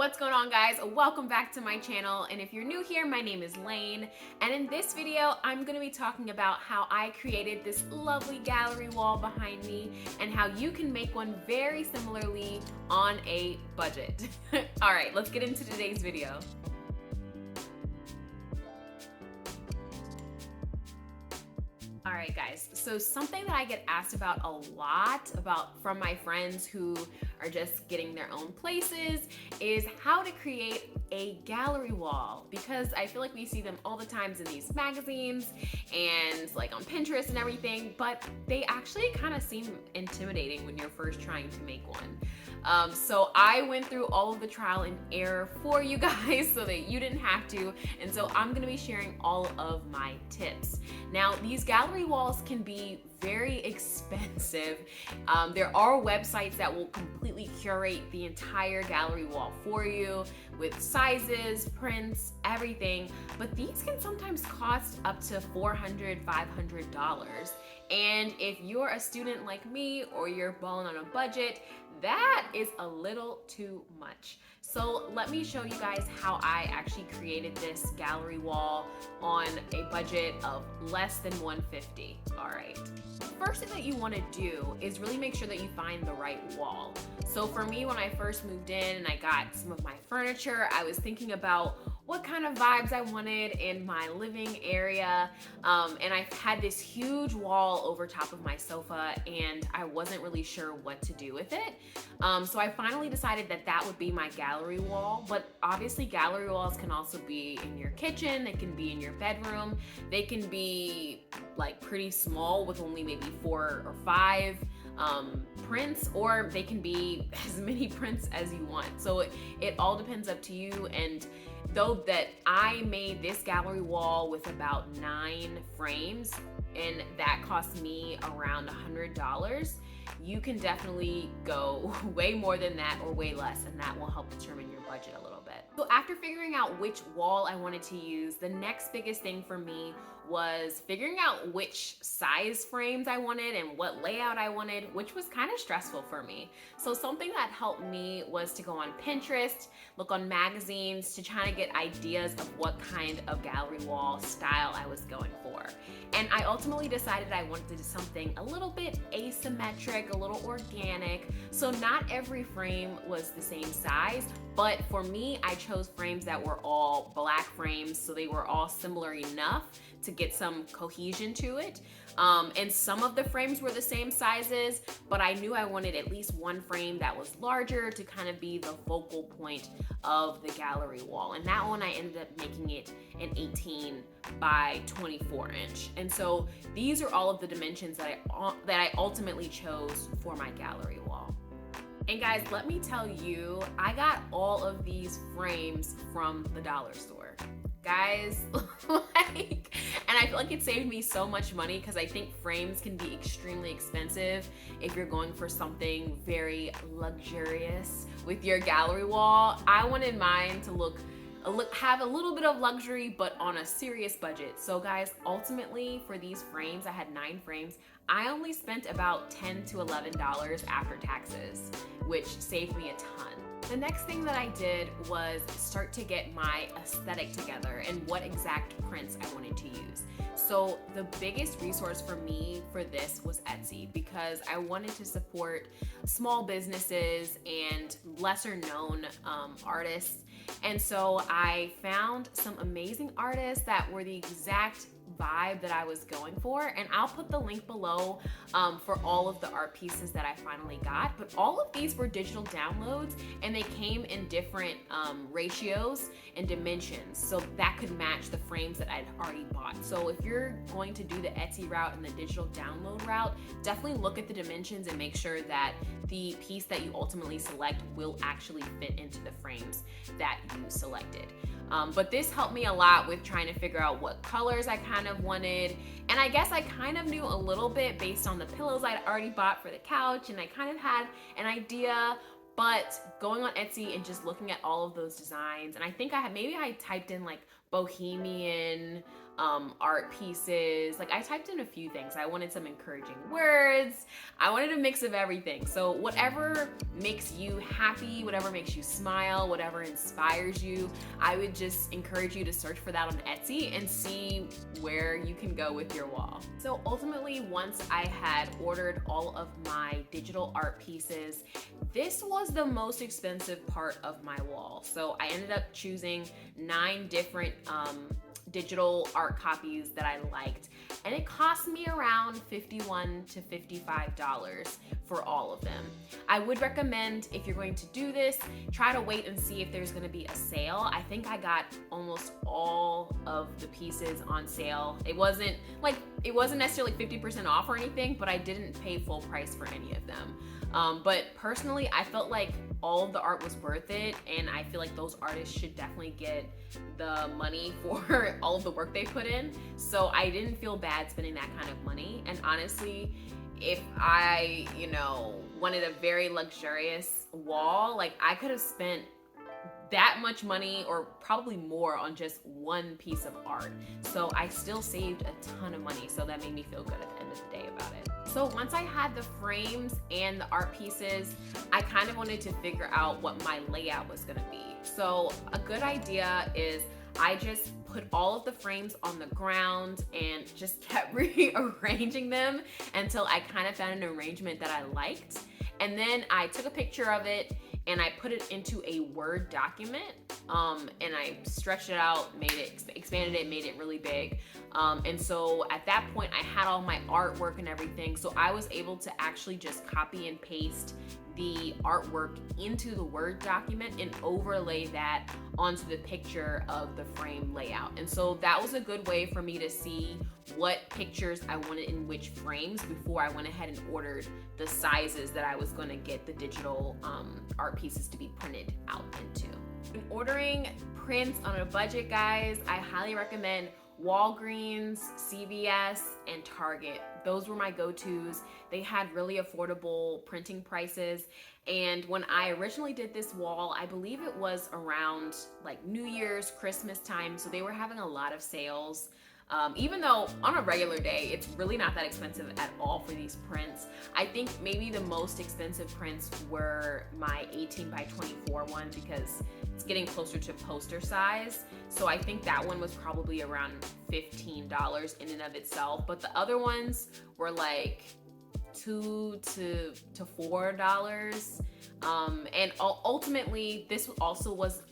What's going on, guys? Welcome back to my channel, and if you're new here, my name is Layne, and in this video I'm going to be talking about how I created this lovely gallery wall behind me and how you can make one very similarly on a budget. Alright, let's get into today's video. Alright guys, so something that I get asked about a lot from my friends who are just getting their own places is how to create a gallery wall, because I feel like we see them all the times in these magazines and like on Pinterest and everything, but they actually kind of seem intimidating when you're first trying to make one. So I went through all of the trial and error for you guys so that you didn't have to, and so I'm going to be sharing all of my tips. Now, these gallery walls can be very expensive. There are websites that will completely curate the entire gallery wall for you with sizes, prints, everything, but these can sometimes cost up to $400, $500. And if you're a student like me or you're balling on a budget, that is a little too much. So let me show you guys how I actually created this gallery wall on a budget of less than $150. All right. First thing that you want to do is really make sure that you find the right wall. So for me, when I first moved in and I got some of my furniture, I was thinking about what kind of vibes I wanted in my living area, and I had this huge wall over top of my sofa and I wasn't really sure what to do with it. So I finally decided that that would be my gallery wall, but obviously gallery walls can also be in your kitchen, they can be in your bedroom, they can be like pretty small with only maybe 4 or 5 prints, or they can be as many prints as you want. So it all depends up to you. And though that I made this gallery wall with about 9 frames and that cost me around $100, you can definitely go way more than that or way less, and that will help determine your budget a little bit. So after figuring out which wall I wanted to use, the next biggest thing for me was figuring out which size frames I wanted and what layout I wanted, which was kind of stressful for me. So something that helped me was to go on Pinterest, look on magazines to try to get ideas of what kind of gallery wall style I was going for. And I ultimately decided I wanted to do something a little bit asymmetric, a little organic. So not every frame was the same size, but for me, I chose frames that were all black frames, so they were all similar enough to get some cohesion to it. And some of the frames were the same sizes, but I knew I wanted at least one frame that was larger to kind of be the focal point of the gallery wall. And that one I ended up making it an 18 by 24 inch. And so these are all of the dimensions that I ultimately chose for my gallery wall. And guys, let me tell you, I got all of these frames from the dollar store. Guys, and I feel like it saved me so much money because I think frames can be extremely expensive if you're going for something very luxurious with your gallery wall. I wanted mine to have a little bit of luxury, but on a serious budget. So guys, ultimately for these frames, I had 9 frames. I only spent about $10 to $11 after taxes, which saved me a ton. The next thing that I did was start to get my aesthetic together and what exact prints I wanted to use. So the biggest resource for me for this was Etsy, because I wanted to support small businesses and lesser known artists. And so I found some amazing artists that were the exact vibe that I was going for, and I'll put the link below for all of the art pieces that I finally got. But all of these were digital downloads, and they came in different ratios and dimensions, so that could match the frames that I'd already bought. So if you're going to do the Etsy route and the digital download route, definitely look at the dimensions and make sure that the piece that you ultimately select will actually fit into the frames that you selected. But this helped me a lot with trying to figure out what colors I kind of wanted. And I guess I kind of knew a little bit based on the pillows I'd already bought for the couch, and I kind of had an idea. But going on Etsy and just looking at all of those designs, and I think maybe I typed in like bohemian art pieces. Like I typed in a few things. I wanted some encouraging words. I wanted a mix of everything. So whatever makes you happy, whatever makes you smile, whatever inspires you, I would just encourage you to search for that on Etsy and see where you can go with your wall. So ultimately, once I had ordered all of my digital art pieces, this was the most expensive part of my wall. So I ended up choosing 9 different digital art copies that I liked, and it cost me around $51 to $55 for all of them. I would recommend, if you're going to do this, try to wait and see if there's going to be a sale. I think I got almost all of the pieces on sale. It wasn't necessarily 50% off or anything, but I didn't pay full price for any of them. But personally, I felt like all of the art was worth it, and I feel like those artists should definitely get the money for all of the work they put in. So I didn't feel bad spending that kind of money. And honestly, if I, wanted a very luxurious wall, like I could have spent that much money or probably more on just one piece of art. So I still saved a ton of money, so that made me feel good at the end of the day about it. So once I had the frames and the art pieces, I kind of wanted to figure out what my layout was gonna be. So a good idea is I just put all of the frames on the ground and just kept rearranging them until I kind of found an arrangement that I liked. And then I took a picture of it and I put it into a Word document, and I stretched it out, expanded it, made it really big. And so at that point, I had all my artwork and everything, so I was able to actually just copy and paste the artwork into the Word document and overlay that onto the picture of the frame layout. And so that was a good way for me to see what pictures I wanted in which frames before I went ahead and ordered the sizes that I was going to get the digital art pieces to be printed out into. When ordering prints on a budget, guys, I highly recommend Walgreens, CVS, and Target. Those were my go-tos. They had really affordable printing prices. And when I originally did this wall, I believe it was around like New Year's, Christmas time. So they were having a lot of sales. Even though on a regular day, it's really not that expensive at all for these prints. I think maybe the most expensive prints were my 18 by 24 one because it's getting closer to poster size. So I think that one was probably around $15 in and of itself. But the other ones were like $2 to $4. And ultimately, this also was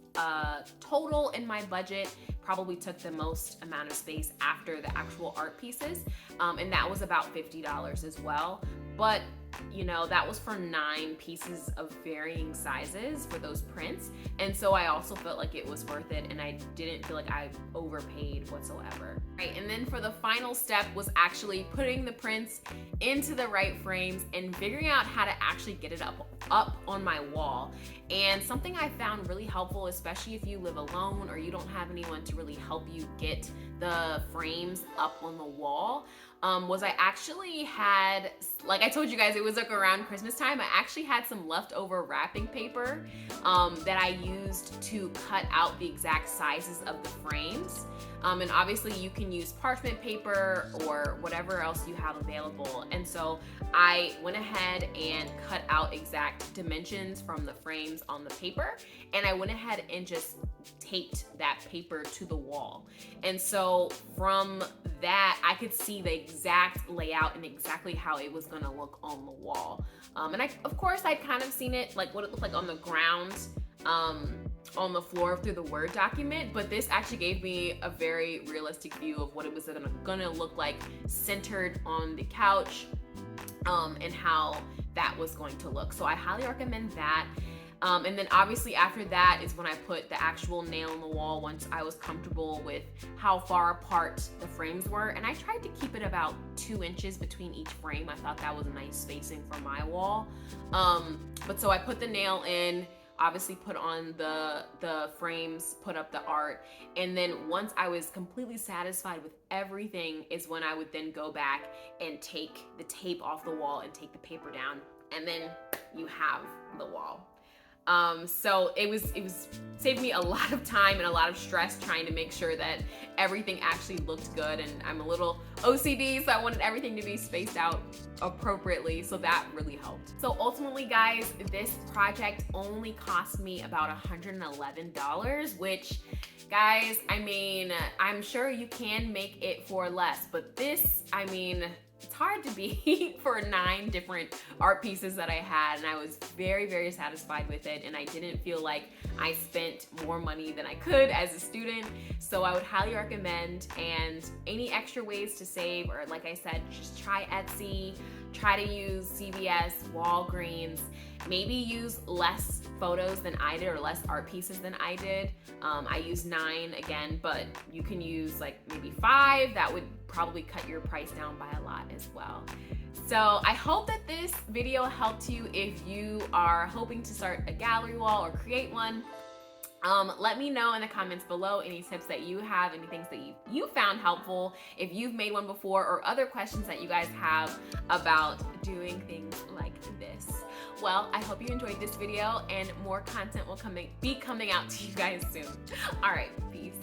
total in my budget, probably took the most amount of space after the actual art pieces, and that was about $50 as well. But that was for 9 pieces of varying sizes for those prints, and so I also felt like it was worth it, and I didn't feel like I overpaid whatsoever. Right, and then for the final step was actually putting the prints into the right frames and figuring out how to actually get it up on my wall. And something I found really helpful, especially if you live alone or you don't have anyone to really help you get the frames up on the wall, was I actually had, like I told you guys, it was like around Christmas time, I actually had some leftover wrapping paper that I used to cut out the exact sizes of the frames. And obviously you can use parchment paper or whatever else you have available. And so I went ahead and cut out exact dimensions from the frames on the paper, and I went ahead and just taped that paper to the wall. And so from that, I could see the exact layout and exactly how it was gonna look on the wall. And of course, I'd kind of seen it, like what it looked like on the ground, on the floor through the Word document, but this actually gave me a very realistic view of what it was gonna look like centered on the couch, and how that was going to look. So I highly recommend that. And then obviously after that is when I put the actual nail in the wall once I was comfortable with how far apart the frames were. And I tried to keep it about 2 inches between each frame. I thought that was a nice spacing for my wall. But so I put the nail in, obviously put on the frames, put up the art, and then once I was completely satisfied with everything is when I would then go back and take the tape off the wall and take the paper down, and then you have the wall. So it was saved me a lot of time and a lot of stress trying to make sure that everything actually looked good. And I'm a little OCD, so I wanted everything to be spaced out appropriately, so that really helped. So ultimately, guys, this project only cost me about $111, which, guys, I mean, I'm sure you can make it for less, but this, I mean, it's hard to beat for 9 different art pieces that I had, and I was very, very satisfied with it, and I didn't feel like I spent more money than I could as a student. So I would highly recommend, and any extra ways to save, or like I said, just try Etsy, try to use CVS, Walgreens, maybe use less photos than I did or less art pieces than I did. I used 9 again, but you can use like maybe 5. That would probably cut your price down by a lot as well. So I hope that this video helped you if you are hoping to start a gallery wall or create one. Let me know in the comments below any tips that you have, any things that you found helpful, if you've made one before, or other questions that you guys have about doing things like this. Well, I hope you enjoyed this video, and more content will be coming out to you guys soon. All right, peace.